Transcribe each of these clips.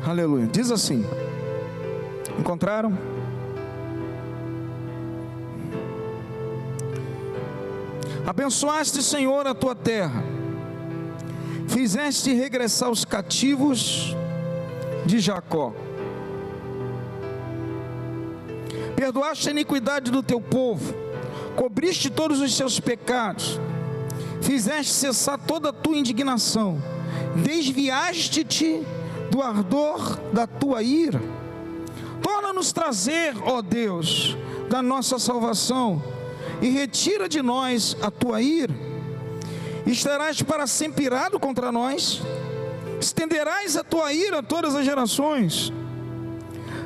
Aleluia. Diz assim: encontraram? Abençoaste, Senhor, a tua terra, fizeste regressar os cativos de Jacó, perdoaste a iniquidade do teu povo, cobriste todos os seus pecados, fizeste cessar toda a tua indignação, desviaste-te do ardor da tua ira. Torna-nos trazer, ó Deus, da nossa salvação, e retira de nós a tua ira. Estarás para sempre irado contra nós, estenderás a tua ira a todas as gerações.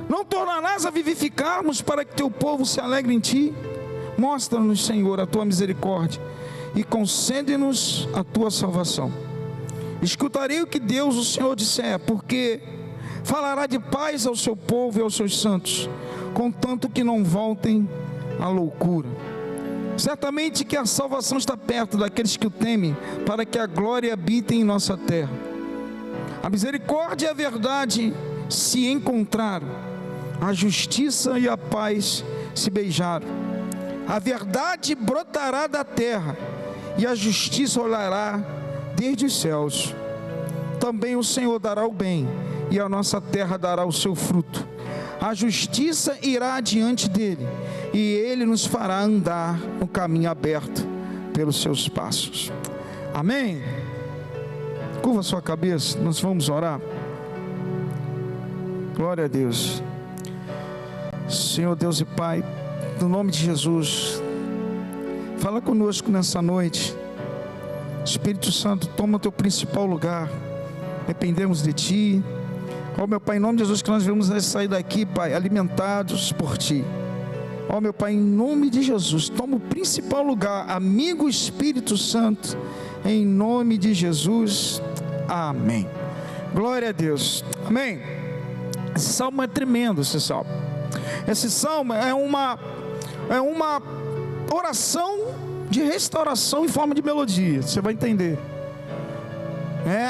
Não tornarás a vivificarmos para que teu povo se alegre em ti. Mostra-nos, Senhor, a tua misericórdia e concede-nos a tua salvação. Escutarei o que Deus, o Senhor, disser, porque falará de paz ao seu povo e aos seus santos, contanto que não voltem à loucura. Certamente que a salvação está perto daqueles que o temem, para que a glória habite em nossa terra. A misericórdia e a verdade se encontraram, a justiça e a paz se beijaram. A verdade brotará da terra, e a justiça olhará desde os céus. Também o Senhor dará o bem, e a nossa terra dará o seu fruto. A justiça irá adiante dele, e ele nos fará andar no caminho aberto pelos seus passos. Amém? Curva sua cabeça, nós vamos orar. Glória a Deus. Senhor Deus e Pai, no nome de Jesus, fala conosco nessa noite. Espírito Santo, toma o teu principal lugar. Dependemos de Ti. Ó meu Pai, em nome de Jesus, que nós vamos sair daqui, Pai, alimentados por Ti. Ó meu Pai, em nome de Jesus, toma o principal lugar, amigo Espírito Santo, em nome de Jesus, amém. Glória a Deus, amém. Esse salmo é tremendo, esse salmo. Esse salmo é uma oração de restauração em forma de melodia, você vai entender.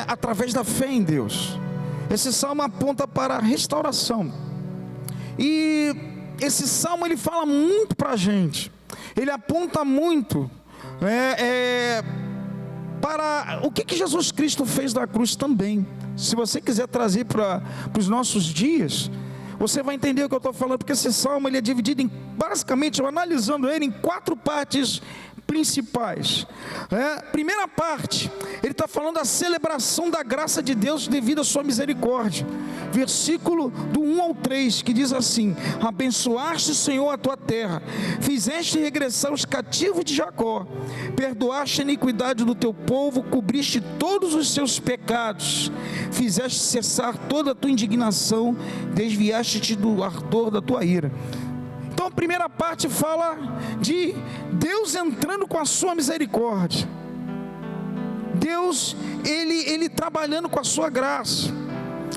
Através da fé em Deus. Esse salmo aponta para a restauração. E esse salmo ele fala muito para a gente. Ele aponta muito para o que Jesus Cristo fez na cruz também. Se você quiser trazer para os nossos dias, você vai entender o que eu estou falando, porque esse salmo ele é dividido em, basicamente, eu analisando ele em 4 partes principais. Primeira parte, ele está falando da celebração da graça de Deus devido à sua misericórdia. Versículo do 1 ao 3, que diz assim: abençoaste, Senhor, a tua terra, fizeste regressar os cativos de Jacó, perdoaste a iniquidade do teu povo, cobriste todos os seus pecados, fizeste cessar toda a tua indignação, desviaste-te do ardor da tua ira. Então a primeira parte fala de Deus entrando com a sua misericórdia. Deus, Ele trabalhando com a sua graça.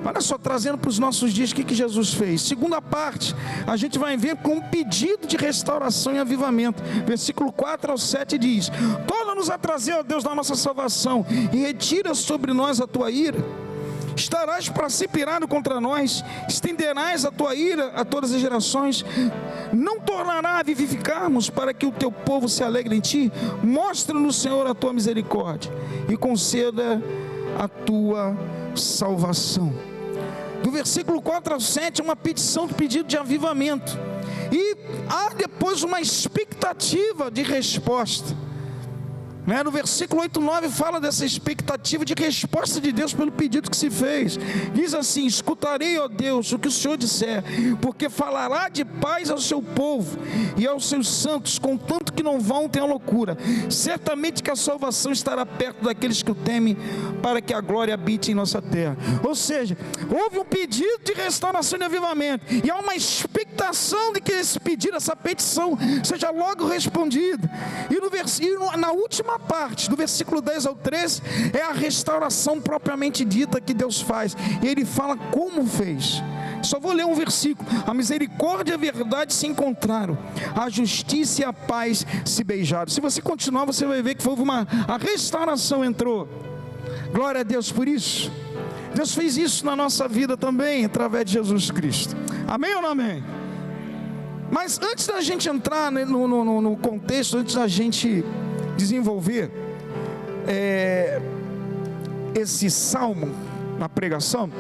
Olha só, trazendo para os nossos dias o que Jesus fez. Segunda parte, a gente vai ver com um pedido de restauração e avivamento. Versículo 4 ao 7 diz: torna-nos a trazer, ó Deus, da nossa salvação, e retira sobre nós a tua ira. Estarás para sempre irado contra nós, estenderás a tua ira a todas as gerações. Não tornará a vivificarmos para que o teu povo se alegre em ti. Mostra-nos, Senhor, a tua misericórdia e conceda a tua salvação. Do versículo 4 ao 7 é uma petição de pedido de avivamento, e há depois uma expectativa de resposta. No versículo 8 e 9 fala dessa expectativa de resposta de Deus pelo pedido que se fez. Diz assim: escutarei, ó Deus, o que o Senhor disser, porque falará de paz ao seu povo e aos seus santos, contanto que não voltem à loucura. Certamente que a salvação estará perto daqueles que o temem, para que a glória habite em nossa terra. Ou seja, houve um pedido de restauração e avivamento, e há uma expectação de que esse pedido, essa petição, seja logo respondida. E na última parte, do versículo 10 ao 13, é a restauração propriamente dita que Deus faz, e Ele fala como fez. Só vou ler um versículo: a misericórdia e a verdade se encontraram, a justiça e a paz se beijaram. Se você continuar, você vai ver que a restauração entrou. Glória a Deus por isso. Deus fez isso na nossa vida também, através de Jesus Cristo. Amém ou não amém? Mas antes da gente entrar no contexto, antes da gente desenvolver esse salmo na pregação,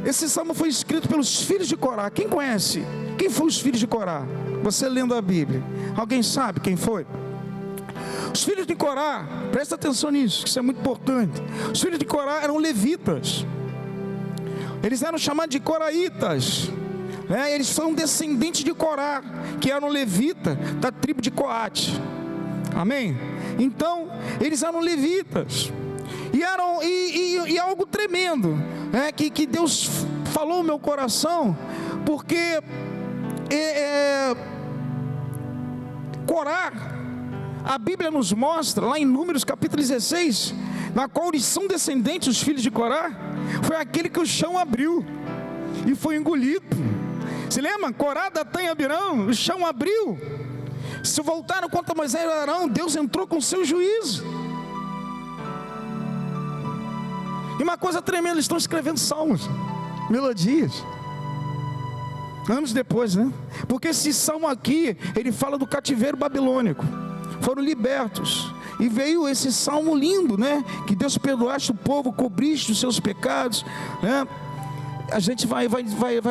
esse salmo foi escrito pelos filhos de Corá. Quem conhece? Quem foi os filhos de Corá? Você lendo a Bíblia, alguém sabe quem foi? Os filhos de Corá, presta atenção nisso, isso é muito importante. Os filhos de Corá eram levitas. Eles eram chamados de coraitas. Eles são descendentes de Corá, que eram levita da tribo de Coate. Amém? Então, eles eram levitas. E algo tremendo, que Deus falou no meu coração, porque Corá, a Bíblia nos mostra, lá em Números capítulo 16, na qual eles são descendentes, os filhos de Corá, foi aquele que o chão abriu e foi engolido. Se lembra? Corá, Datã e Abirão, o chão abriu. Se voltaram contra Moisés e Arão, Deus entrou com o seu juízo. E uma coisa tremenda, eles estão escrevendo salmos, melodias, anos depois, né? Porque esse salmo aqui, ele fala do cativeiro babilônico. Foram libertos. E veio esse salmo lindo, né? Que Deus perdoaste o povo, cobriste os seus pecados, né? A gente vai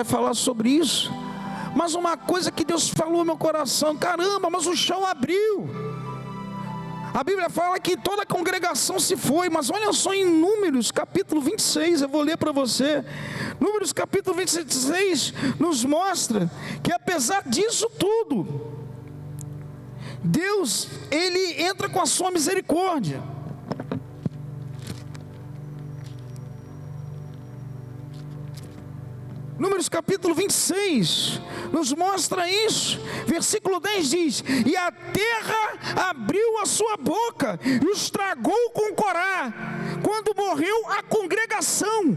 falar sobre isso. Mas uma coisa que Deus falou no meu coração: caramba, mas o chão abriu. A Bíblia fala que toda a congregação se foi, mas olha só em Números capítulo 26, eu vou ler para você. Números capítulo 26 nos mostra que apesar disso tudo, Deus, Ele entra com a sua misericórdia. Números capítulo 26 nos mostra isso. Versículo 10 diz: e a terra abriu a sua boca e os tragou com Corá, quando morreu a congregação,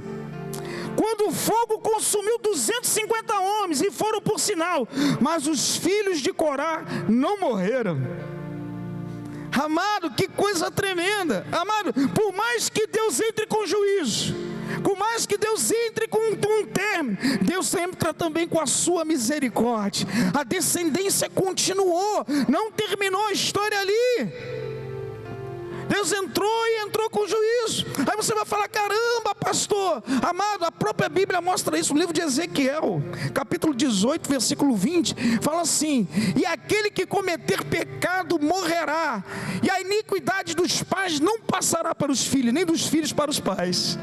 quando o fogo consumiu 250 homens, e foram por sinal, mas os filhos de Corá não morreram. Amado, que coisa tremenda. Amado, por mais que Deus entre com juízo, por mais que Deus entre com um termo, Deus entra também com a sua misericórdia. A descendência continuou, não terminou a história ali. Deus entrou com juízo. Aí você vai falar: caramba, pastor. Amado, a própria Bíblia mostra isso. No livro de Ezequiel, capítulo 18, versículo 20, fala assim: e aquele que cometer pecado morrerá, e a iniquidade dos pais não passará para os filhos, nem dos filhos para os pais.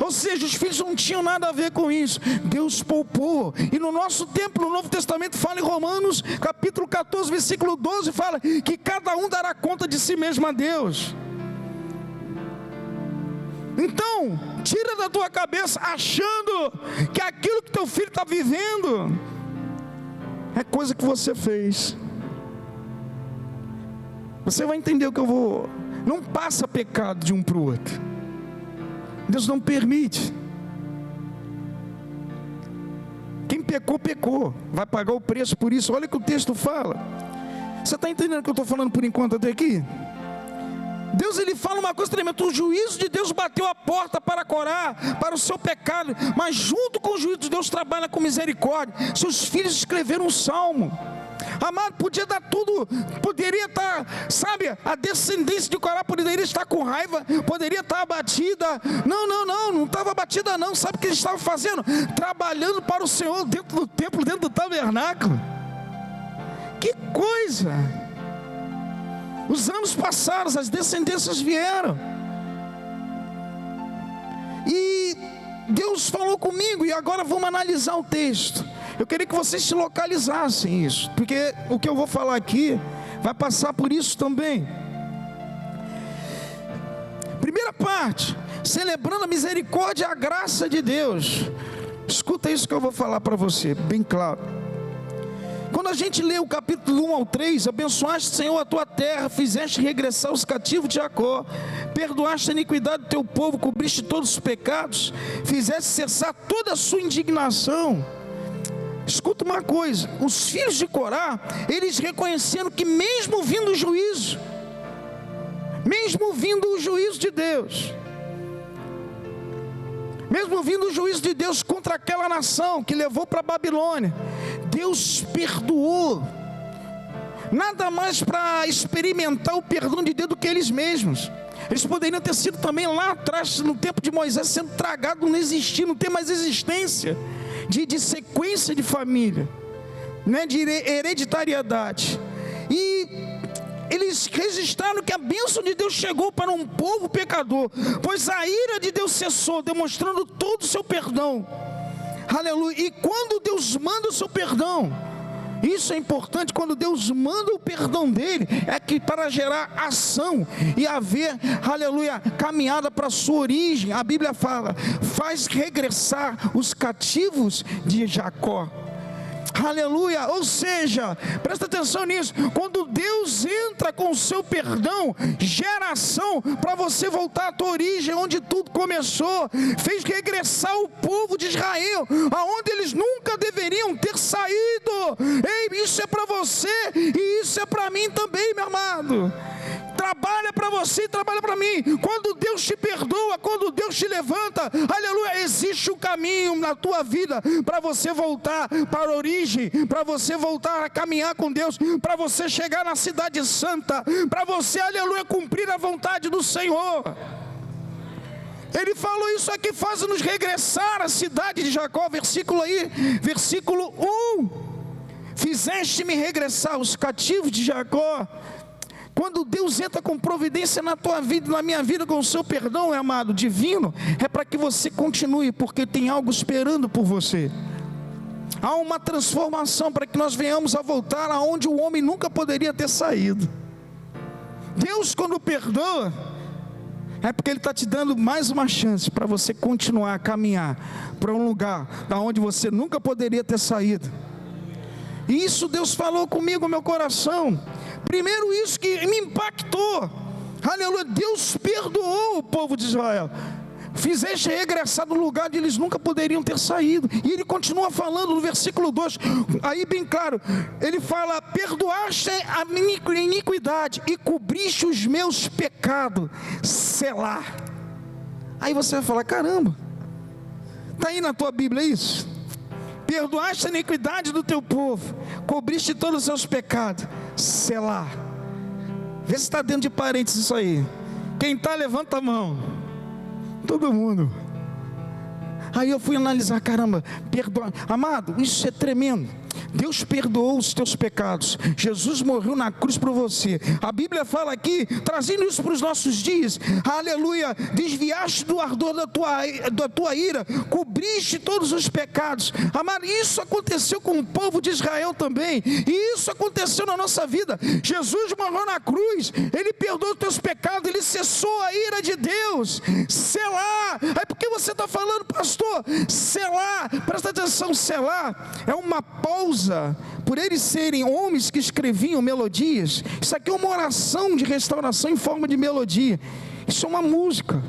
Ou seja, os filhos não tinham nada a ver com isso. Deus poupou. E no nosso tempo, no Novo Testamento, fala em Romanos capítulo 14, versículo 12, fala que cada um dará conta de si mesmo a Deus. Então, tira da tua cabeça achando que aquilo que teu filho está vivendo é coisa que você fez. Você vai entender o que eu vou. Não passa pecado de um para o outro. Deus não permite. Quem pecou, pecou. Vai pagar o preço por isso. Olha o que o texto fala. Você está entendendo o que eu estou falando por enquanto até aqui? Deus, ele fala uma coisa tremenda. O juízo de Deus bateu a porta para Corá, para o seu pecado, mas junto com o juízo de Deus trabalha com misericórdia. Seus filhos escreveram um salmo. Amado, podia dar tudo, poderia estar, sabe, a descendência de Corá poderia estar com raiva, poderia estar abatida. Não estava abatida não. Sabe o que eles estavam fazendo? Trabalhando para o Senhor dentro do templo, dentro do tabernáculo. Que coisa! Os anos passaram, as descendências vieram, e Deus falou comigo. E agora vamos analisar o texto. Eu queria que vocês se localizassem isso, porque o que eu vou falar aqui vai passar por isso também. Primeira parte: celebrando a misericórdia e a graça de Deus. Escuta isso que eu vou falar para você, bem claro. Quando a gente lê o capítulo 1 ao 3, abençoaste, Senhor, a tua terra, fizeste regressar os cativos de Jacó, perdoaste a iniquidade do teu povo, cobriste todos os pecados, fizeste cessar toda a sua indignação. Escuta uma coisa: os filhos de Corá, eles reconheceram que mesmo vindo o juízo, mesmo vindo o juízo de Deus, Mesmo vindo o juízo de Deus contra aquela nação que levou para a Babilônia, Deus perdoou. Nada mais para experimentar o perdão de Deus do que eles mesmos. Eles poderiam ter sido também lá atrás, no tempo de Moisés, sendo tragados, não existir, não ter mais existência de sequência de família, né, de hereditariedade. E eles registraram que a bênção de Deus chegou para um povo pecador, pois a ira de Deus cessou, demonstrando todo o seu perdão. Aleluia. E quando Deus manda o seu perdão, isso é importante, quando Deus manda o perdão dele, é que para gerar ação e haver, aleluia, caminhada para a sua origem. A Bíblia fala, faz regressar os cativos de Jacó. Aleluia, ou seja, presta atenção nisso, quando Deus entra com o seu perdão, gera ação para você voltar à tua origem, onde tudo começou, fez regressar o povo de Israel, aonde eles nunca deveriam ter saído. Ei, isso é para você e isso é para mim também, meu amado. Trabalha para você e trabalha para mim. Quando Deus te perdoa, quando Deus te levanta, aleluia, existe um caminho na tua vida para você voltar para a origem, para você voltar a caminhar com Deus, para você chegar na cidade santa, para você, aleluia, cumprir a vontade do Senhor. Ele falou isso aqui, faz-nos regressar à cidade de Jacó, versículo 1. Fizeste-me regressar os cativos de Jacó. Quando Deus entra com providência na tua vida, na minha vida, com o seu perdão, amado, divino, é para que você continue, porque tem algo esperando por você. Há uma transformação para que nós venhamos a voltar aonde o homem nunca poderia ter saído. Deus, quando perdoa, é porque Ele está te dando mais uma chance para você continuar a caminhar para um lugar da onde você nunca poderia ter saído. E isso Deus falou comigo no meu coração. Primeiro, isso que me impactou, aleluia, Deus perdoou o povo de Israel, fizeste regressar do lugar onde eles nunca poderiam ter saído. E ele continua falando no versículo 2, aí bem claro, ele fala, perdoaste a minha iniquidade e cobriste os meus pecados, Selá. Aí você vai falar, caramba, está aí na tua Bíblia isso? Perdoaste a iniquidade do teu povo, cobriste todos os seus pecados, Selá. Vê se está dentro de parênteses isso aí. Quem está, levanta a mão. Todo mundo. Aí eu fui analisar, caramba, perdoa. Amado, isso é tremendo. Deus perdoou os teus pecados. Jesus morreu na cruz por você. A Bíblia fala aqui, trazendo isso para os nossos dias, aleluia, desviaste do ardor da tua ira, cobriste todos os pecados. Amado, isso aconteceu com o povo de Israel também, e isso aconteceu na nossa vida. Jesus morreu na cruz, Ele perdoou os teus pecados, Ele cessou a ira de Deus. Selá. Aí por que você está falando, pastor? Selá, presta atenção, Selá é uma pausa. Por eles serem homens que escreviam melodias, isso aqui é uma oração de restauração em forma de melodia. Isso é uma música.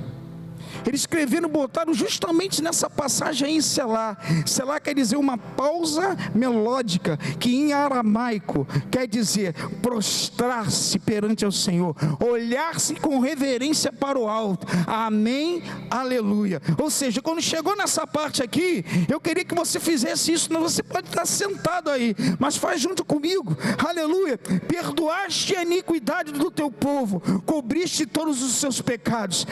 Eles escreveram, botaram justamente nessa passagem aí em Selá. Selá quer dizer uma pausa melódica, que em aramaico quer dizer prostrar-se perante o Senhor, olhar-se com reverência para o alto. Amém, aleluia. Ou seja, quando chegou nessa parte aqui, eu queria que você fizesse isso. Não, você pode estar sentado aí, mas faz junto comigo, aleluia. Perdoaste a iniquidade do teu povo, cobriste todos os seus pecados,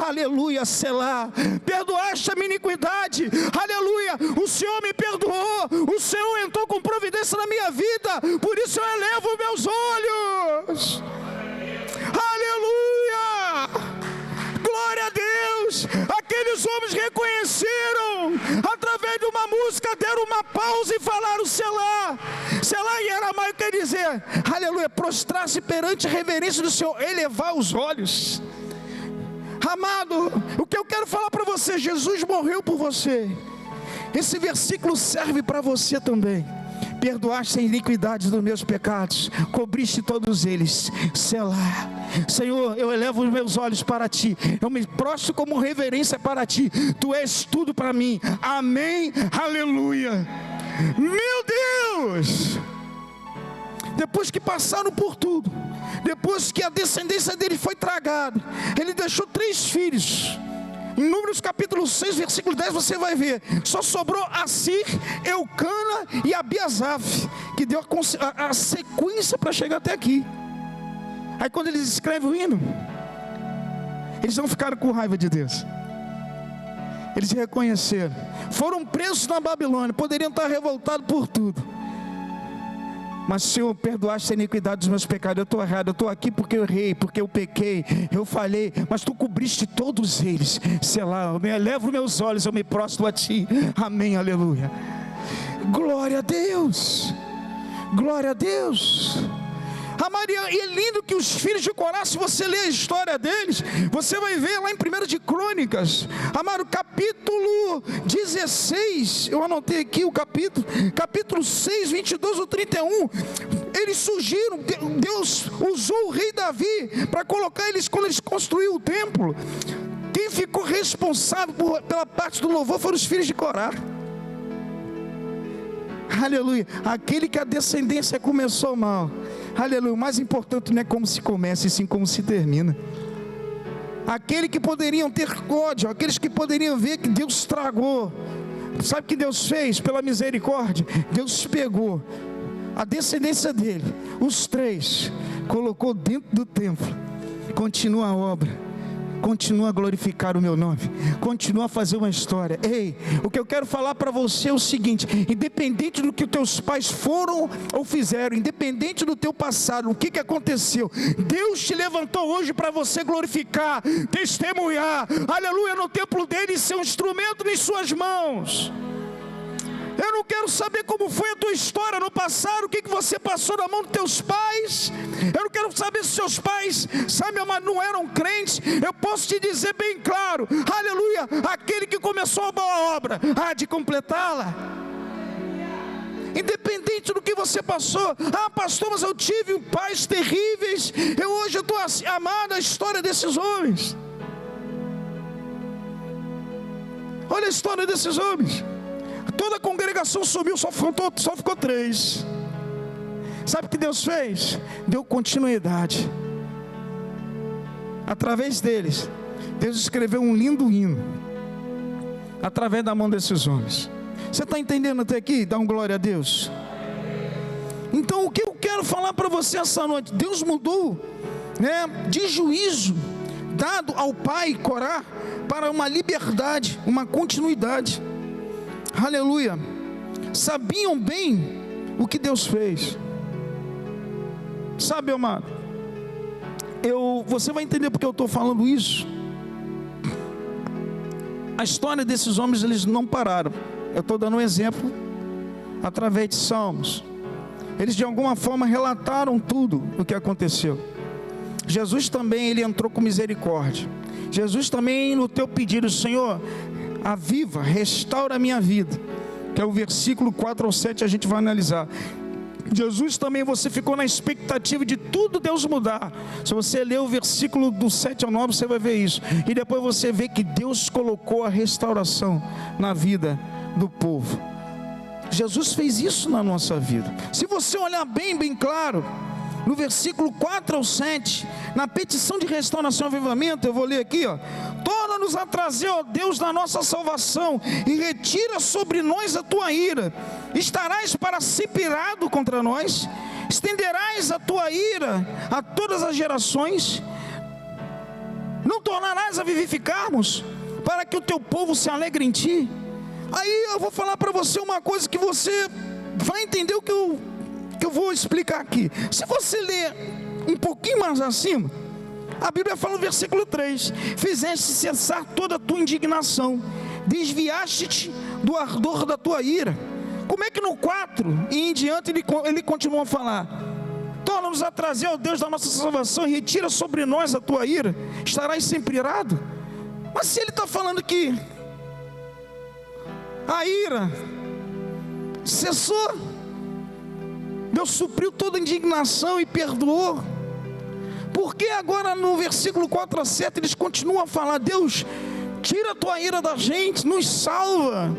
aleluia. Selá. Perdoaste a minha iniquidade, aleluia, o Senhor me perdoou, o Senhor entrou com providência na minha vida, por isso eu elevo meus olhos, aleluia, glória a Deus. Aqueles homens reconheceram, através de uma música, deram uma pausa e falaram Selá. Selá em aramaico quer dizer, aleluia, prostrar-se perante a reverência do Senhor, elevar os olhos. Amado, o que eu quero falar para você, Jesus morreu por você. Esse versículo serve para você também. Perdoaste a iniquidade dos meus pecados, cobriste todos eles, Selá. Senhor, eu elevo os meus olhos para Ti, eu me prostro como reverência para Ti, Tu és tudo para mim, amém, aleluia. Meu Deus! Depois que passaram por tudo, depois que a descendência dele foi tragada, ele deixou 3 filhos. Em Números capítulo 6, versículo 10, você vai ver, só sobrou Assir, Eucana e Abiasaf, que deu a sequência para chegar até aqui. Aí quando eles escrevem o hino, eles não ficaram com raiva de Deus. Eles reconheceram, foram presos na Babilônia, poderiam estar revoltados por tudo, mas Senhor, perdoaste a iniquidade dos meus pecados. Eu estou errado, eu estou aqui porque eu errei, porque eu pequei, eu falhei, mas Tu cobriste todos eles. Sei lá, eu elevo meus olhos, eu me prostro a Ti. Amém, aleluia. Glória a Deus, glória a Deus. A Maria, e é lindo que os filhos de Corá, se você ler a história deles, você vai ver lá em 1 de Crônicas, amado, capítulo 16, eu anotei aqui o capítulo 6, 22 ou 31, eles surgiram, Deus usou o rei Davi para colocar eles, quando eles construíram o templo. Quem ficou responsável pela parte do louvor foram os filhos de Corá. Aleluia. Aquele que a descendência começou mal, aleluia. O mais importante não é como se começa, e sim como se termina. Aquele que poderiam ter ódio, aqueles que poderiam ver que Deus estragou, sabe o que Deus fez? Pela misericórdia, Deus pegou a descendência dele, os 3, colocou dentro do templo. Continua a obra, continua a glorificar o meu nome, continua a fazer uma história. Ei, o que eu quero falar para você é o seguinte: independente do que os teus pais foram ou fizeram, independente do teu passado, o que aconteceu, Deus te levantou hoje para você glorificar, testemunhar, aleluia, no templo dele, e ser um instrumento em suas mãos. Eu não quero saber como foi a tua história no passado, o que você passou na mão dos teus pais. Eu não quero saber se seus pais, sabe, mas não eram crentes. Eu posso te dizer bem claro, aleluia, aquele que começou a boa obra há de completá-la. Independente do que você passou. Ah, pastor, mas eu tive pais terríveis. Hoje eu estou amado a história desses homens. Olha a história desses homens. Toda a congregação sumiu, só ficou 3. Sabe o que Deus fez? Deu continuidade. Através deles, Deus escreveu um lindo hino, através da mão desses homens. Você está entendendo até aqui? Dá um glória a Deus. Então o que eu quero falar para você essa noite? Deus mudou, de juízo dado ao pai Corá para uma liberdade, uma continuidade. Aleluia. Sabiam bem o que Deus fez. Sabe, amado, você vai entender porque eu estou falando isso. A história desses homens, eles não pararam. Eu estou dando um exemplo através de Salmos. Eles de alguma forma relataram tudo o que aconteceu. Jesus também, ele entrou com misericórdia. Jesus também, no teu pedido, Senhor, aviva, restaura a minha vida, que é o versículo 4 ao 7, a gente vai analisar. Jesus também, você ficou na expectativa de tudo Deus mudar. Se você ler o versículo do 7 ao 9, você vai ver isso, e depois você vê que Deus colocou a restauração na vida do povo. Jesus fez isso na nossa vida. Se você olhar bem claro, no versículo 4 ao 7, na petição de restauração e avivamento, eu vou ler aqui, torna-nos a trazer, ó Deus, da nossa salvação, e retira sobre nós a tua ira. Estarás para sempre irado contra nós? Estenderás a tua ira a todas as gerações? Não tornarás a vivificarmos, para que o teu povo se alegre em ti? Aí eu vou falar para você uma coisa que você vai entender o que eu vou explicar aqui. Se você ler um pouquinho mais acima, a Bíblia fala no versículo 3: fizeste cessar toda a tua indignação, desviaste-te do ardor da tua ira. Como é que no 4 e em diante ele continua a falar: torna-nos a trazer, ó Deus, da nossa salvação, e retira sobre nós a tua ira, estarás sempre irado? Mas se ele está falando que a ira cessou, Deus supriu toda a indignação e perdoou, por que agora no versículo 4 a 7 eles continuam a falar: Deus, tira a tua ira da gente, nos salva?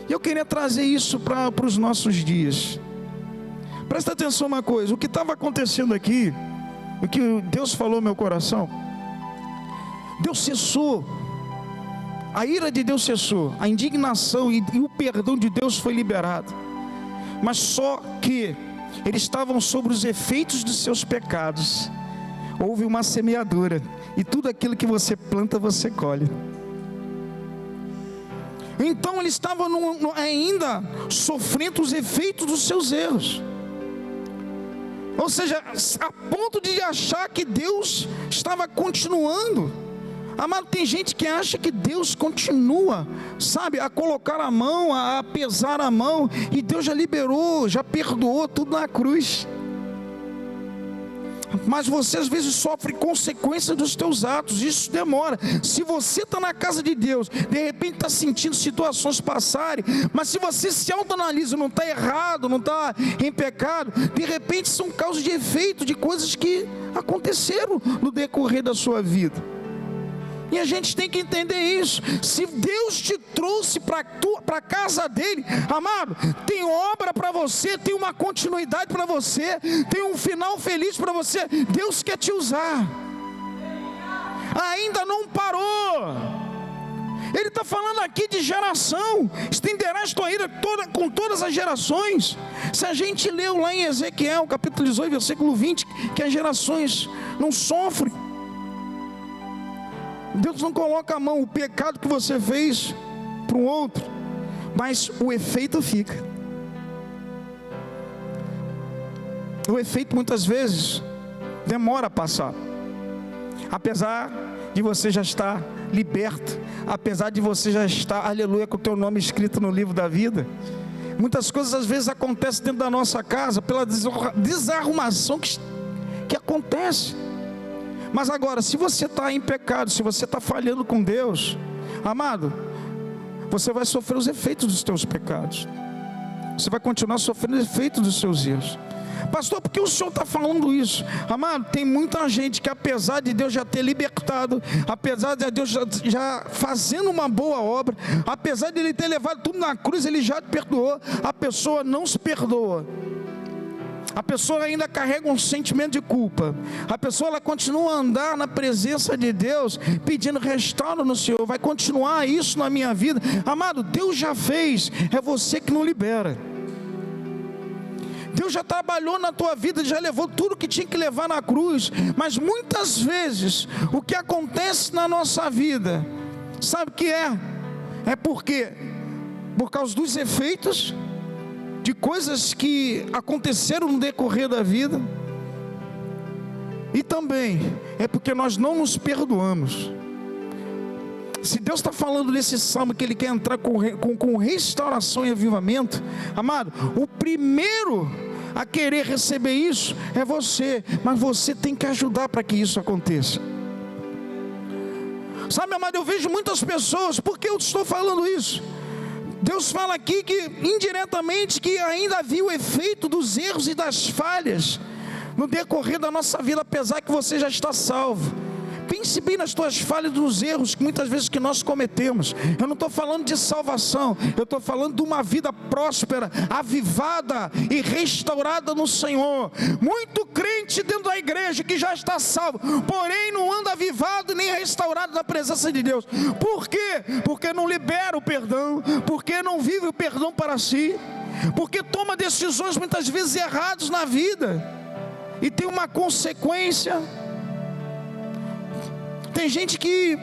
Eu queria trazer isso para os nossos dias. Presta atenção uma coisa, o que estava acontecendo aqui, o que Deus falou no meu coração, Deus cessou A ira de Deus cessou, a indignação e o perdão de Deus foi liberado. Mas só que eles estavam sobre os efeitos dos seus pecados. Houve uma semeadura, e tudo aquilo que você planta, você colhe. Então eles estavam ainda sofrendo os efeitos dos seus erros. Ou seja, a ponto de achar que Deus estava continuando. Amado, tem gente que acha que Deus continua, sabe, a colocar a mão, a pesar a mão, e Deus já liberou, já perdoou tudo na cruz. Mas você às vezes sofre consequências dos teus atos, isso demora. Se você está na casa de Deus, de repente está sentindo situações passarem, mas se você se autoanalisa, não está errado, não está em pecado, de repente são causas de efeito de coisas que aconteceram no decorrer da sua vida. E a gente tem que entender isso. Se Deus te trouxe para a casa dele, amado, tem obra para você, tem uma continuidade para você, tem um final feliz para você. Deus quer te usar. Ainda não parou. Ele está falando aqui de geração. Estenderás tua ira com todas as gerações. Se a gente leu lá em Ezequiel, capítulo 18, versículo 20, que as gerações não sofrem. Deus não coloca a mão, o pecado que você fez para um outro, mas o efeito fica. O efeito muitas vezes demora a passar. Apesar de você já estar liberto, apesar de você já estar, aleluia, com o teu nome escrito no livro da vida. Muitas coisas às vezes acontecem dentro da nossa casa, pela desarrumação que acontece. Mas agora, se você está em pecado, se você está falhando com Deus, amado, você vai sofrer os efeitos dos teus pecados. Você vai continuar sofrendo os efeitos dos seus erros. Pastor, por que o senhor está falando isso? Amado, tem muita gente que apesar de Deus já ter libertado, apesar de Deus já fazendo uma boa obra, apesar de Ele ter levado tudo na cruz, Ele já te perdoou, a pessoa não se perdoa. A pessoa ainda carrega um sentimento de culpa. A pessoa ela continua a andar na presença de Deus, pedindo restauro no Senhor. Vai continuar isso na minha vida. Amado, Deus já fez, é você que não libera. Deus já trabalhou na tua vida, já levou tudo que tinha que levar na cruz. Mas muitas vezes, o que acontece na nossa vida, sabe o que é? É porque, por causa dos efeitos de coisas que aconteceram no decorrer da vida, e também é porque nós não nos perdoamos. Se Deus está falando nesse salmo que Ele quer entrar com restauração e avivamento, amado, o primeiro a querer receber isso é você, mas você tem que ajudar para que isso aconteça. Sabe, amado, eu vejo muitas pessoas, por que eu estou falando isso? Deus fala aqui que indiretamente que ainda havia o efeito dos erros e das falhas no decorrer da nossa vida, apesar que você já está salvo. Pense bem nas tuas falhas, nos erros que muitas vezes que nós cometemos. Eu não estou falando de salvação, eu estou falando de uma vida próspera, avivada e restaurada no Senhor. Muito crente dentro da igreja que já está salvo, porém não anda avivado nem restaurado na presença de Deus. Por quê? Porque não libera o perdão, porque não vive o perdão para si, porque toma decisões muitas vezes erradas na vida e tem uma consequência. Tem gente que,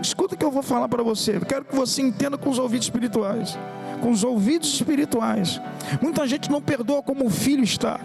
escuta o que eu vou falar para você, eu quero que você entenda com os ouvidos espirituais. Com os ouvidos espirituais. Muita gente não perdoa como o filho está.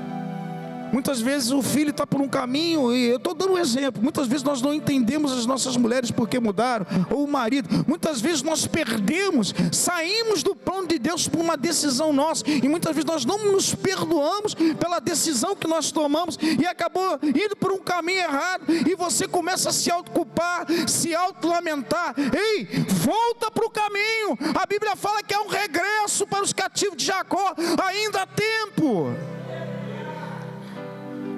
Muitas vezes o filho está por um caminho, e eu estou dando um exemplo, muitas vezes nós não entendemos as nossas mulheres porque mudaram, ou o marido, muitas vezes nós perdemos, saímos do plano de Deus por uma decisão nossa, e muitas vezes nós não nos perdoamos pela decisão que nós tomamos, e acabou indo por um caminho errado, e você começa a se autoculpar, se auto-lamentar. Ei, volta para o caminho. A Bíblia fala que é um regresso para os cativos de Jacó, ainda há tempo.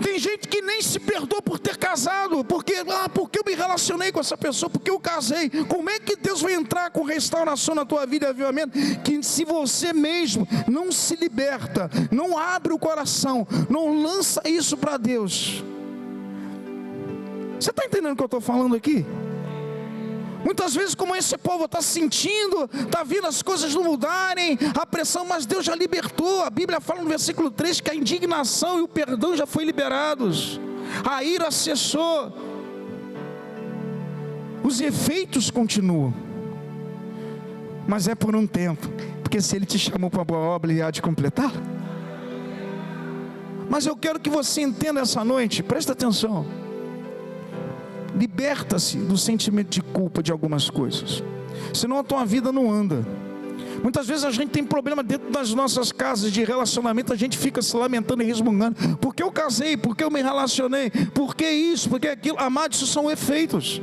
Tem gente que nem se perdoa por ter casado, porque eu me relacionei com essa pessoa, porque eu casei. Como é que Deus vai entrar com restauração na tua vida e avivamento? Que se você mesmo não se liberta, não abre o coração, não lança isso para Deus. Você está entendendo o que eu estou falando aqui? Muitas vezes, como esse povo está sentindo, está vindo as coisas não mudarem, a pressão, mas Deus já libertou. A Bíblia fala no versículo 3 que a indignação e o perdão já foi liberados, a ira cessou, os efeitos continuam, mas é por um tempo, porque se Ele te chamou para a boa obra, Ele há de completar. Mas eu quero que você entenda essa noite, presta atenção, liberta-se do sentimento de culpa de algumas coisas, senão a tua vida não anda. Muitas vezes a gente tem problema dentro das nossas casas de relacionamento, a gente fica se lamentando e resmungando, porque eu casei, porque eu me relacionei, porque isso, porque aquilo. Amado, isso são efeitos.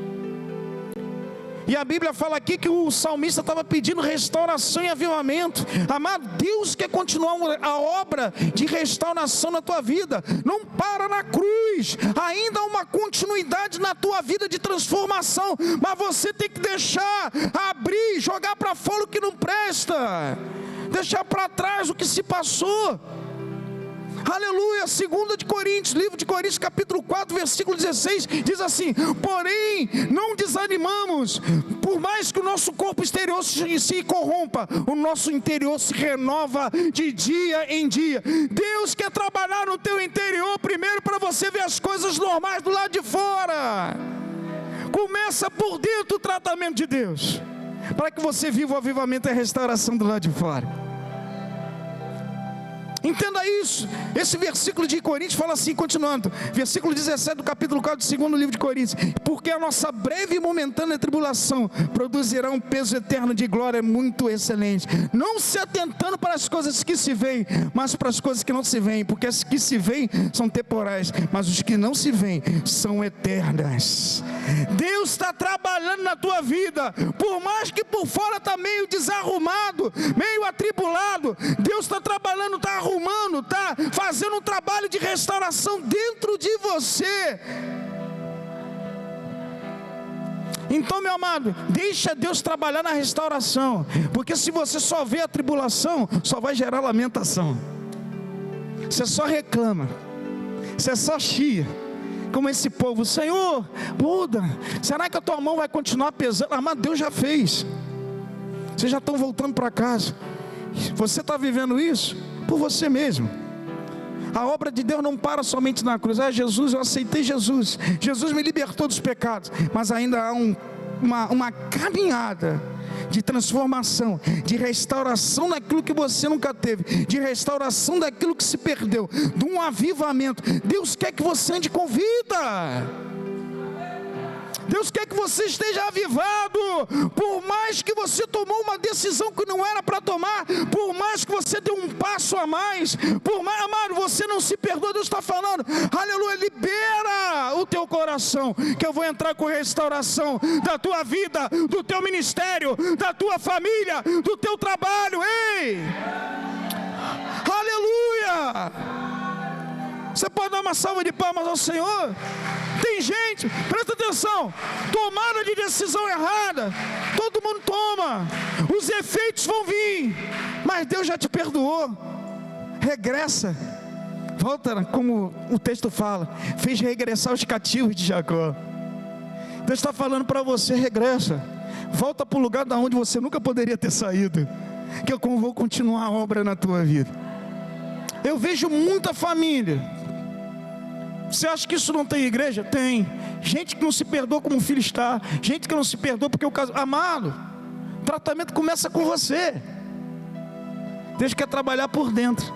E a Bíblia fala aqui que o salmista estava pedindo restauração e avivamento. Amado, Deus quer continuar a obra de restauração na tua vida. Não para na cruz, ainda há uma continuidade na tua vida de transformação, mas você tem que deixar abrir, jogar para fora o que não presta, deixar para trás o que se passou. Aleluia. 2 de Coríntios, livro de Coríntios, capítulo 4, versículo 16, diz assim: porém, não desanimamos, por mais que o nosso corpo exterior se corrompa, o nosso interior se renova de dia em dia. Deus quer trabalhar no teu interior primeiro, para você ver as coisas normais do lado de fora. Começa por dentro o tratamento de Deus, para que você viva o avivamento e a restauração do lado de fora. Entenda isso. Esse versículo de Coríntios fala assim, continuando, versículo 17 do capítulo 4 do segundo livro de Coríntios: porque a nossa breve e momentânea tribulação produzirá um peso eterno de glória muito excelente, não se atentando para as coisas que se veem, mas para as coisas que não se veem, porque as que se veem são temporais, mas os que não se veem são eternas. Deus está trabalhando na tua vida, por mais que por fora está meio desarrumado, meio atribulado, Deus está trabalhando, está arrumando, está fazendo um trabalho de restauração dentro de você. Então, meu amado, deixa Deus trabalhar na restauração, porque se você só vê a tribulação, só vai gerar lamentação. Você só reclama, você só chia, como esse povo: Senhor, muda, será que a tua mão vai continuar pesando? Amado, Deus já fez, vocês já estão voltando para casa. Você está vivendo isso por você mesmo. A obra de Deus não para somente na cruz. Jesus, eu aceitei Jesus, Jesus me libertou dos pecados, mas ainda há uma caminhada de transformação, de restauração daquilo que você nunca teve, de restauração daquilo que se perdeu, de um avivamento. Deus quer que você ande com vida, Deus quer que você esteja avivado. Por mais que você tomou uma decisão que não era para tomar, por mais que você deu um passo a mais, por mais, amado, você não se perdoa. Deus está falando, aleluia, libera o teu coração, que eu vou entrar com restauração da tua vida, do teu ministério, da tua família, do teu trabalho. Ei, aleluia. Você pode dar uma salva de palmas ao Senhor? Tem gente, presta atenção, tomada de decisão errada, todo mundo toma, os efeitos vão vir, mas Deus já te perdoou. Regressa, volta, como o texto fala, fez regressar os cativos de Jacó. Deus está falando para você: regressa, volta para o lugar da onde você nunca poderia ter saído, que eu vou continuar a obra na tua vida. Eu vejo muita família. Você acha que isso não tem igreja? Tem. Gente que não se perdoa como o filho está, gente que não se perdoa porque o caso. Amado, o tratamento começa com você. Deus quer trabalhar por dentro,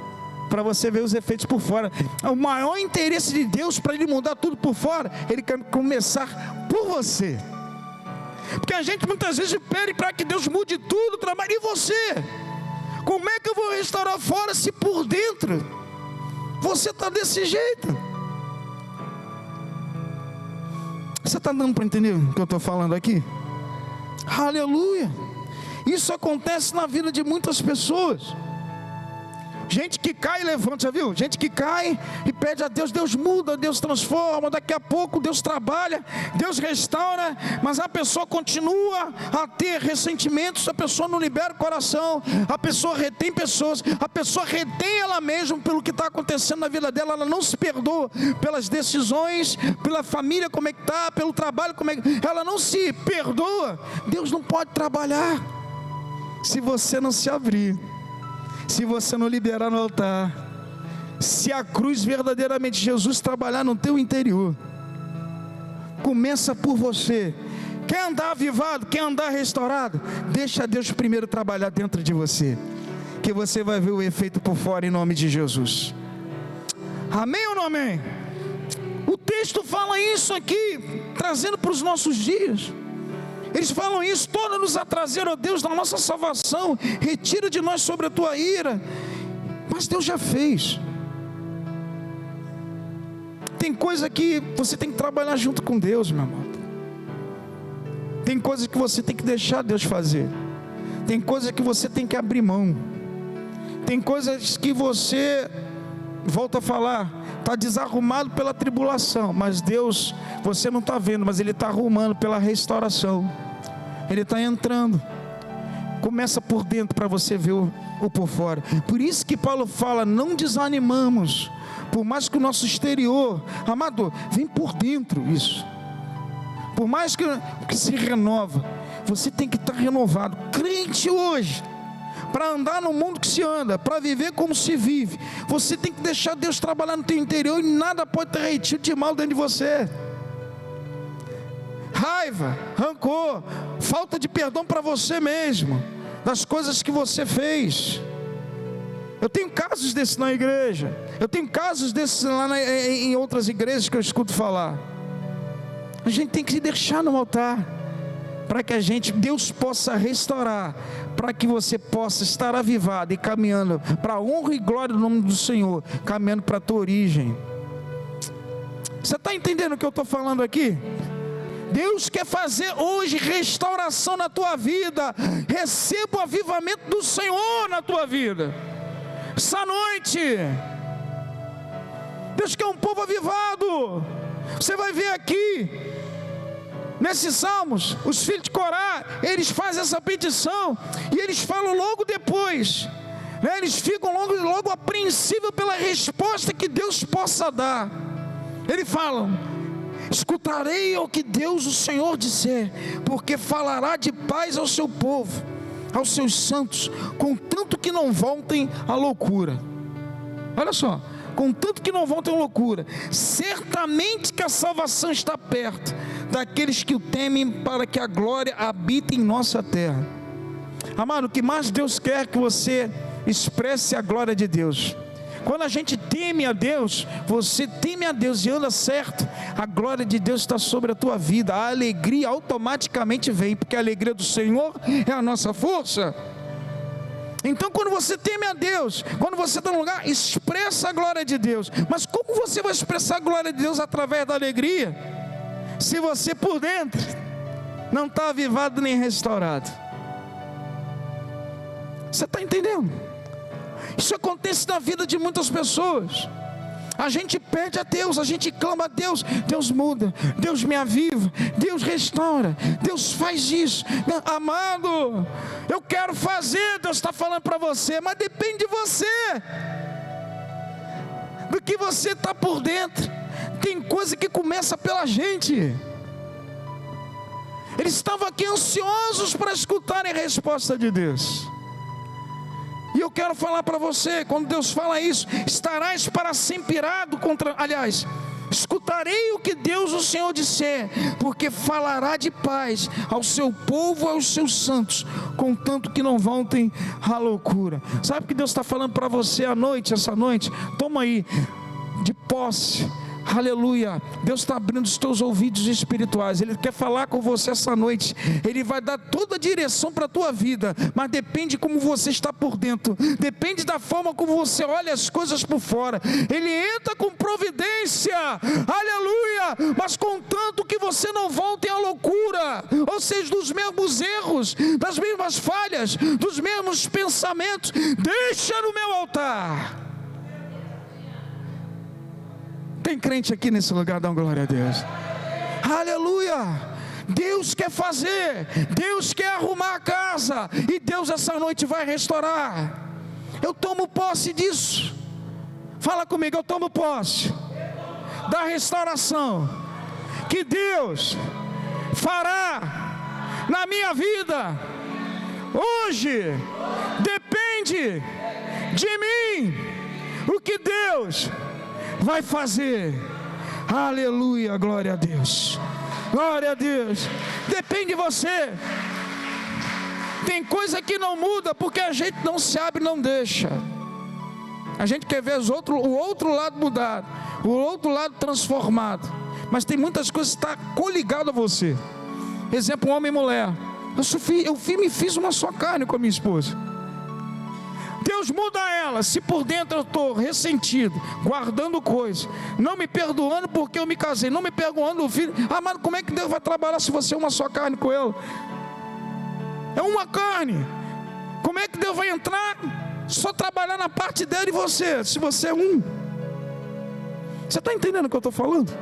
para você ver os efeitos por fora. O maior interesse de Deus para Ele mudar tudo por fora, Ele quer começar por você. Porque a gente muitas vezes pede para que Deus mude tudo, trabalhe em você. Como é que eu vou restaurar fora se por dentro você está desse jeito? Você está dando para entender o que eu estou falando aqui? Aleluia. Isso acontece na vida de muitas pessoas. Gente que cai e levanta, já viu? Gente que cai e pede a Deus, Deus muda, Deus transforma, daqui a pouco Deus trabalha, Deus restaura, mas a pessoa continua a ter ressentimentos, a pessoa não libera o coração, a pessoa retém pessoas, a pessoa retém ela mesma pelo que está acontecendo na vida dela, ela não se perdoa pelas decisões, pela família como é que está, pelo trabalho como é que... ela não se perdoa. Deus não pode trabalhar se você não se abrir, se você não liberar no altar, se a cruz verdadeiramente, Jesus trabalhar no teu interior. Começa por você. Quer andar avivado, quer andar restaurado? Deixa Deus primeiro trabalhar dentro de você, que você vai ver o efeito por fora, em nome de Jesus. Amém ou não amém? O texto fala isso aqui, trazendo para os nossos dias. Eles falam isso: torna-nos a trazer, ó Deus, da nossa salvação, retira de nós sobre a tua ira. Mas Deus já fez. Tem coisa que você tem que trabalhar junto com Deus, meu amado. Tem coisa que você tem que deixar Deus fazer. Tem coisa que você tem que abrir mão. Tem coisas que você, volta a falar, está desarrumado pela tribulação, mas Deus, você não está vendo, mas Ele está arrumando pela restauração. Ele está entrando. Começa por dentro para você ver o por fora. Por isso que Paulo fala: não desanimamos, por mais que o nosso exterior, amado, vem por dentro isso. Por mais que se renova, você tem que estar renovado. Crente hoje, para andar no mundo que se anda, para viver como se vive, você tem que deixar Deus trabalhar no teu interior, e nada pode ter retido de mal dentro de você. Raiva, rancor, falta de perdão para você mesmo, das coisas que você fez. Eu tenho casos desses na igreja, eu tenho casos desses lá em outras igrejas que eu escuto falar. A gente tem que se deixar no altar, para que Deus possa restaurar, para que você possa estar avivado e caminhando para a honra e glória do nome do Senhor, caminhando para a tua origem. Você está entendendo o que eu estou falando aqui? Deus quer fazer hoje restauração na tua vida. Receba o avivamento do Senhor na tua vida essa noite. Deus quer um povo avivado. Você vai ver aqui nesses salmos, os filhos de Corá, eles fazem essa petição, e eles falam logo depois, né? Eles ficam logo apreensivos pela resposta que Deus possa dar. Eles falam: escutarei o que Deus, o Senhor, disser, porque falará de paz ao seu povo, aos seus santos, contanto que não voltem à loucura. Olha só, contanto que não voltem à loucura. Certamente que a salvação está perto daqueles que o temem, para que a glória habite em nossa terra. Amado, o que mais Deus quer é que você expresse a glória de Deus. Quando a gente teme a Deus, você teme a Deus e anda certo, a glória de Deus está sobre a tua vida, a alegria automaticamente vem, porque a alegria do Senhor é a nossa força. Então, quando você teme a Deus, quando você está no lugar, expressa a glória de Deus. Mas como você vai expressar a glória de Deus através da alegria, se você por dentro não está avivado nem restaurado? Você está entendendo? Isso acontece na vida de muitas pessoas. A gente pede a Deus, a gente clama a Deus, Deus muda, Deus me aviva, Deus restaura, Deus faz isso. Amado, eu quero fazer, Deus está falando para você, mas depende de você, do que você está por dentro. Tem coisa que começa pela gente. Eles estavam aqui ansiosos para escutarem a resposta de Deus. E eu quero falar para você, quando Deus fala isso, estarás para sempre irado contra... Aliás, escutarei o que Deus, o Senhor, disser, porque falará de paz ao seu povo, aos seus santos, contanto que não voltem à loucura. Sabe o que Deus está falando para você à noite, essa noite? Toma aí, de posse Aleluia, Deus está abrindo os teus ouvidos espirituais. Ele quer falar com você essa noite. Ele vai dar toda a direção para a tua vida, mas depende como você está por dentro, depende da forma como você olha as coisas por fora. Ele entra com providência, aleluia, mas contanto que você não volte à loucura, ou seja, dos mesmos erros, das mesmas falhas, dos mesmos pensamentos. Deixa no meu altar. Tem crente aqui nesse lugar? Dá uma glória a Deus. Aleluia. Deus quer fazer, Deus quer arrumar a casa, e Deus essa noite vai restaurar. Eu tomo posse disso. Fala comigo, eu tomo posse da restauração que Deus fará na minha vida. Hoje depende de mim o que Deus vai fazer. Aleluia, glória a Deus, glória a Deus. Depende de você. Tem coisa que não muda porque a gente não se abre, não deixa. A gente quer ver o outro lado mudado, o outro lado transformado, mas tem muitas coisas que estão coligadas a você. Exemplo, homem e mulher. Eu me fiz uma só carne com a minha esposa. Deus muda ela. Se por dentro eu estou ressentido, guardando coisas, não me perdoando porque eu me casei, não me perdoando o filho, amado, como é que Deus vai trabalhar se você é uma só carne com ela? É uma carne. Como é que Deus vai entrar? Só trabalhar na parte dela e você, se você é um. Você está entendendo o que eu estou falando?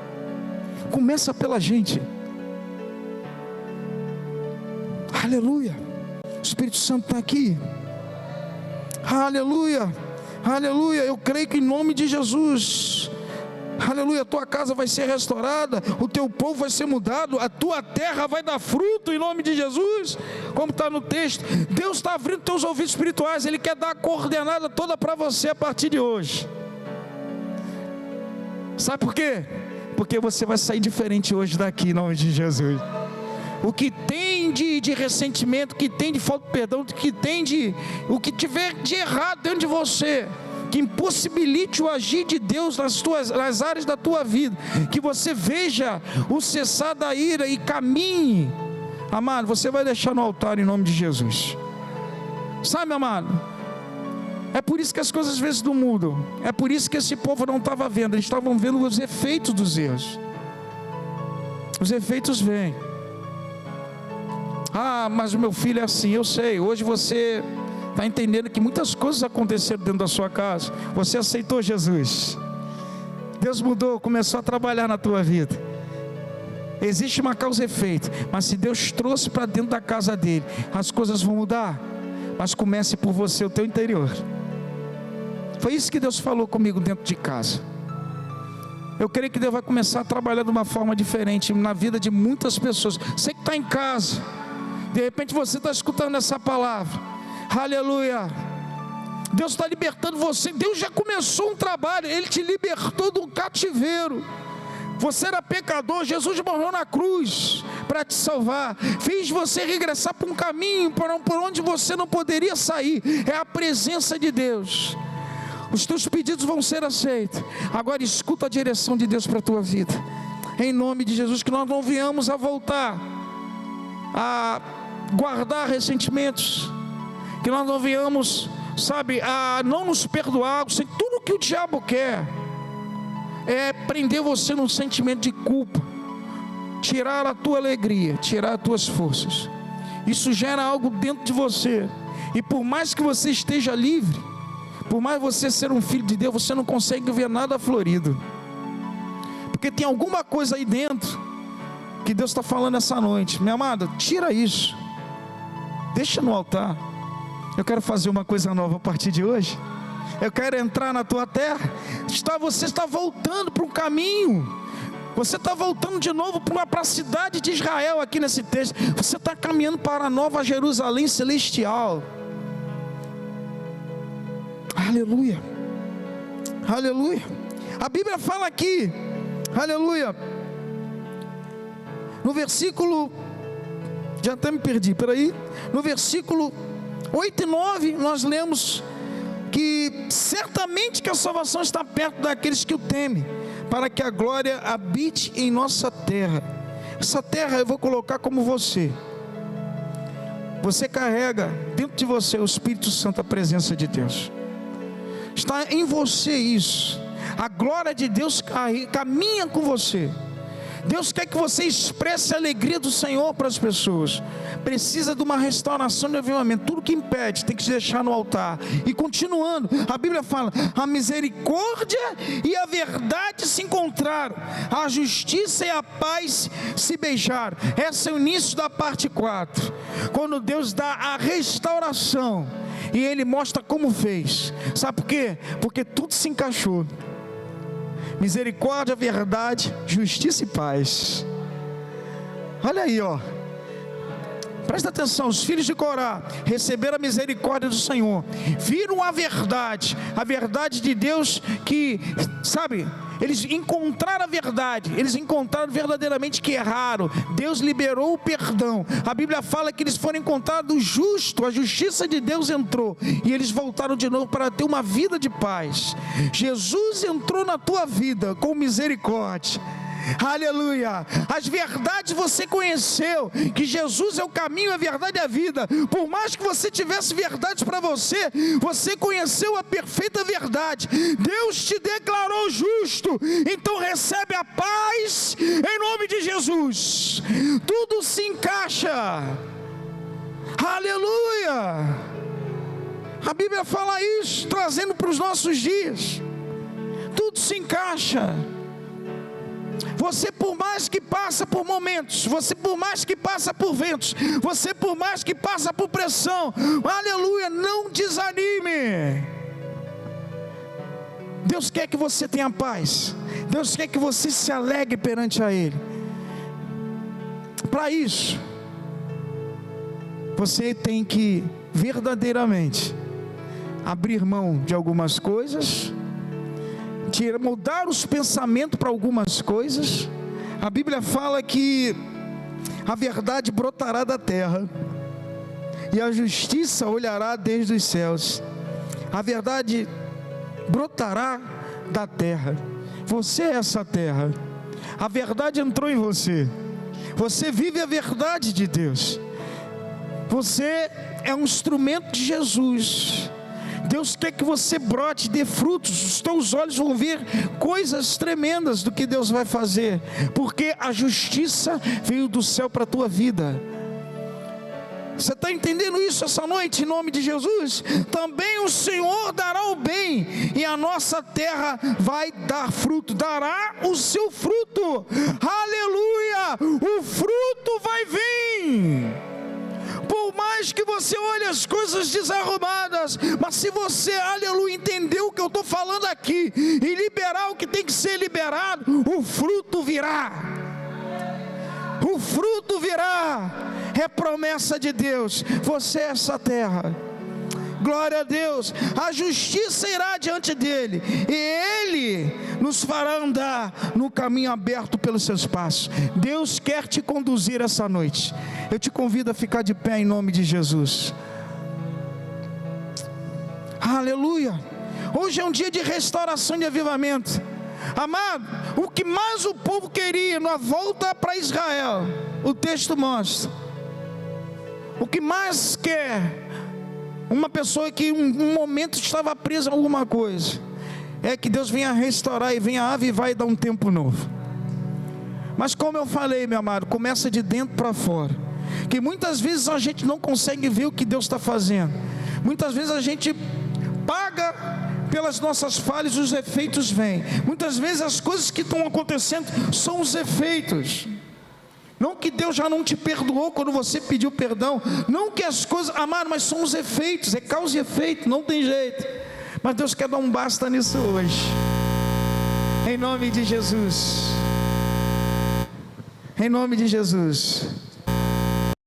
Começa pela gente. Aleluia. O Espírito Santo está aqui. Aleluia, aleluia. Eu creio que em nome de Jesus, aleluia, a tua casa vai ser restaurada, o teu povo vai ser mudado, a tua terra vai dar fruto em nome de Jesus, como está no texto. Deus está abrindo teus ouvidos espirituais. Ele quer dar a coordenada toda para você a partir de hoje. Sabe por quê? Porque você vai sair diferente hoje daqui, em nome de Jesus. O que tem de ressentimento, o que tem de falta de perdão, o que tiver de errado dentro de você, que impossibilite o agir de Deus nas áreas da tua vida, que você veja o cessar da ira e caminhe, amado, você vai deixar no altar em nome de Jesus. Sabe, amado, é por isso que as coisas às vezes não mudam. É por isso que esse povo não estava vendo, eles estavam vendo os efeitos dos erros. Os efeitos vêm. Ah, mas o meu filho é assim. Eu sei, hoje você está entendendo que muitas coisas aconteceram dentro da sua casa. Você aceitou Jesus, Deus mudou, começou a trabalhar na tua vida. Existe uma causa e efeito, mas se Deus trouxe para dentro da casa dele, as coisas vão mudar. Mas comece por você, o teu interior. Foi isso que Deus falou comigo dentro de casa. Eu creio que Deus vai começar a trabalhar de uma forma diferente na vida de muitas pessoas. Você que está em casa, de repente você está escutando essa palavra, aleluia, Deus está libertando você. Deus já começou um trabalho, Ele te libertou de um cativeiro. Você era pecador, Jesus morreu na cruz para te salvar, fez você regressar para um caminho por onde você não poderia sair. É a presença de Deus. Os teus pedidos vão ser aceitos. Agora escuta a direção de Deus para a tua vida, em nome de Jesus. Que nós não venhamos a voltar a guardar ressentimentos, que nós não venhamos, sabe, a não nos perdoar. Tudo que o diabo quer é prender você num sentimento de culpa, tirar a tua alegria, tirar as tuas forças. Isso gera algo dentro de você, e por mais que você esteja livre, por mais você ser um filho de Deus, você não consegue ver nada florido, porque tem alguma coisa aí dentro que Deus está falando essa noite. Minha amada, tira isso, deixa no altar. Eu quero fazer uma coisa nova a partir de hoje. Eu quero entrar na tua terra. Você está voltando para um caminho. Você está voltando de novo para a cidade de Israel aqui nesse texto. Você está caminhando para a nova Jerusalém celestial. Aleluia, aleluia. A Bíblia fala aqui, aleluia, no versículo, já até me perdi, peraí, no versículo 8 e 9, nós lemos que certamente que a salvação está perto daqueles que o temem, para que a glória habite em nossa terra. Essa terra eu vou colocar como você. Você carrega dentro de você o Espírito Santo, a presença de Deus. Está em você isso. A glória de Deus caminha com você. Deus quer que você expresse a alegria do Senhor para as pessoas. Precisa de uma restauração de avivamento. Tudo que impede tem que se deixar no altar. E continuando, a Bíblia fala: a misericórdia e a verdade se encontraram, a justiça e a paz se beijaram. Esse é o início da parte 4. Quando Deus dá a restauração e Ele mostra como fez. Sabe por quê? Porque tudo se encaixou. Misericórdia, verdade, justiça e paz. Olha aí, ó. Presta atenção, os filhos de Corá receberam a misericórdia do Senhor, viram a verdade de Deus, que, sabe, eles encontraram a verdade, eles encontraram verdadeiramente que erraram. Deus liberou o perdão. A Bíblia fala que eles foram encontrados justos, a justiça de Deus entrou, e eles voltaram de novo para ter uma vida de paz. Jesus entrou na tua vida com misericórdia. Aleluia. As verdades você conheceu, que Jesus é o caminho, a verdade e a vida. Por mais que você tivesse verdades para você, você conheceu a perfeita verdade. Deus te declarou justo, então recebe a paz em nome de Jesus. Tudo se encaixa. Aleluia. A Bíblia fala isso, trazendo para os nossos dias. Tudo se encaixa. Você, por mais que passa por momentos, você por mais que passa por ventos, você por mais que passa por pressão, aleluia, não desanime. Deus quer que você tenha paz. Deus quer que você se alegre perante a Ele. Para isso, você tem que verdadeiramente abrir mão de algumas coisas, mudar os pensamentos para algumas coisas. A Bíblia fala que a verdade brotará da terra e a justiça olhará desde os céus. A verdade brotará da terra. Você é essa terra. A verdade entrou em você. Você vive a verdade de Deus. Você é um instrumento de Jesus. Deus quer que você brote, dê frutos. Os teus olhos vão ver coisas tremendas do que Deus vai fazer, porque a justiça veio do céu para a tua vida. Você está entendendo isso essa noite, em nome de Jesus? Também o Senhor dará o bem, e a nossa terra vai dar fruto, dará o seu fruto. Aleluia! O fruto vai vir. Por mais que você olhe as coisas desarrumadas, mas se você, aleluia, entender o que eu estou falando aqui e liberar o que tem que ser liberado, o fruto virá. O fruto virá. É promessa de Deus. Você é essa terra. Glória a Deus. A justiça irá diante dele, e ele nos fará andar no caminho aberto pelos seus passos. Deus quer te conduzir essa noite. Eu te convido a ficar de pé em nome de Jesus. Aleluia. Hoje é um dia de restauração, de avivamento. Amado, o que mais o povo queria na volta para Israel, o texto mostra. O que mais quer uma pessoa que um momento estava presa a alguma coisa, é que Deus venha restaurar e venha avivar e dar um tempo novo. Mas como eu falei, meu amado, começa de dentro para fora. Que muitas vezes a gente não consegue ver o que Deus está fazendo. Muitas vezes a gente paga pelas nossas falhas, os efeitos vêm. Muitas vezes as coisas que estão acontecendo são os efeitos. Não que Deus já não te perdoou quando você pediu perdão. Não que as coisas, amado, mas são os efeitos. É causa e efeito, não tem jeito. Mas Deus quer dar um basta nisso hoje. Em nome de Jesus. Em nome de Jesus.